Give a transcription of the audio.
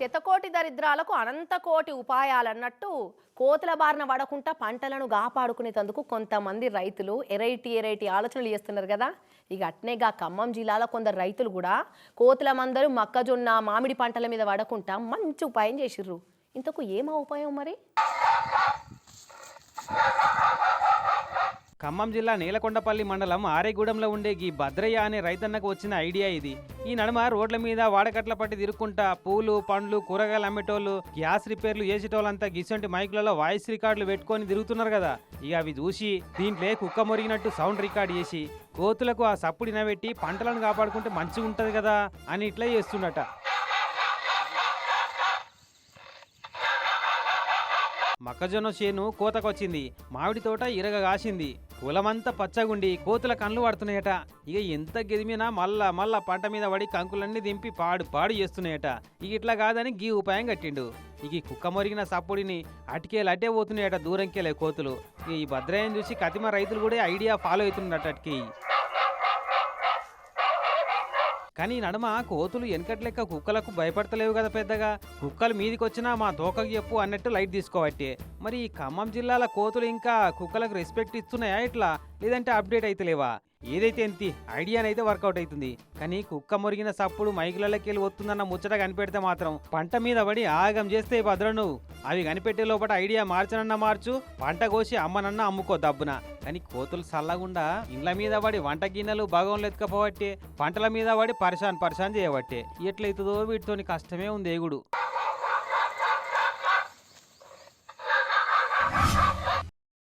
శతకోటి దరిద్రాలకు అనంతకోటి ఉపాయాలన్నట్టు కోతుల బారిన పడకుండా పంటలను కాపాడుకునేందుకు కొంతమంది రైతులు ఎరైటీ ఆలోచనలు చేస్తున్నారు కదా. ఇక అట్నేగా ఖమ్మం జిల్లాలో కొందరు రైతులు కూడా కోతుల మందరు మొక్కజొన్న మామిడి పంటల మీద పడకుండా మంచి ఉపాయం చేసిర్రు. ఇంతకు ఏమా ఉపాయం మరి? ఖమ్మం జిల్లా నీలకొండపల్లి మండలం ఆరేగూడెంలో ఉండే ఈ భద్రయ్య అనే రైతన్నకు వచ్చిన ఐడియా ఇది. ఈ నడుమ రోడ్ల మీద వాడకట్ల పట్టి తిరుక్కుంటా పూలు పండ్లు కూరగాయలు అమ్మేటోళ్ళు గ్యాస్ రిపేర్లు చేసేటోళ్ళంతా గిసంటి మైకులలో వాయిస్ రికార్డులు పెట్టుకొని తిరుగుతున్నారు కదా. ఇక అవి చూసి దీంట్లో కుక్క మొరిగినట్టు సౌండ్ రికార్డ్ చేసి కోతులకు ఆ సప్పుడు ఇనబెట్టి పంటలను కాపాడుకుంటే మంచిగా ఉంటది కదా అని ఇట్లా చేస్తుండట. మొక్కజొన్న చేను కోతకొచ్చింది, మామిడి తోట ఇరగ కాసింది, పొలమంతా పచ్చగుండి కోతుల కళ్ళు పడుతున్నాయట. ఇక ఎంత గెదిమినా మళ్ళా పంట మీద పడి కంకులన్నీ దింపి పాడు చేస్తున్నాయట. ఇక ఇట్లా కాదని గీ ఉపాయం కట్టిండు. ఇక ఈ కుక్క మొరిగిన సప్పుడిని అటుకేలు అట్టే పోతున్నాయట దూరంకెళ్ళే కోతులు. ఇక ఈ భద్రయ్యను చూసి కతిమ రైతులు కూడా ఐడియా ఫాలో అవుతున్నట్టు అటుకి. కానీ నడుమ కోతులు వెనకటి లెక్క కుక్కలకు భయపడతలేవు కదా పెద్దగా. కుక్కలు మీదికొచ్చినా మా తోకకి చెప్పు అన్నట్టు లైట్ తీసుకోవట్టే. మరి ఈ ఖమ్మం జిల్లాల కోతులు ఇంకా కుక్కలకు రెస్పెక్ట్ ఇస్తున్నాయా ఇట్లా, లేదంటే అప్డేట్ అయితే లేవా? ఏదైతే ఎంత ఐడియానైతే వర్కౌట్ అవుతుంది. కానీ కుక్క మొరిగిన సప్పుడు మైకులకి వెళ్ళి వస్తుందన్న ముచ్చట కనిపెడితే మాత్రం పంట మీద పడి ఆగం చేస్తే భద్రను అవి కనిపెట్టే లోపల ఐడియా మార్చనన్నా మార్చు, పంట కోసి అమ్మనన్నా అమ్ముకో దబ్బున. కానీ కోతులు చల్లగుండా ఇండ్ల మీద పడి వంట గిన్నెలు భగవంలు ఎత్తుకపోవట్టే, పంటల మీద పడి పరిశాన్ చేయబట్టే. ఎట్లయితుందో వీటితోని కష్టమే ఉంది ఎగుడు.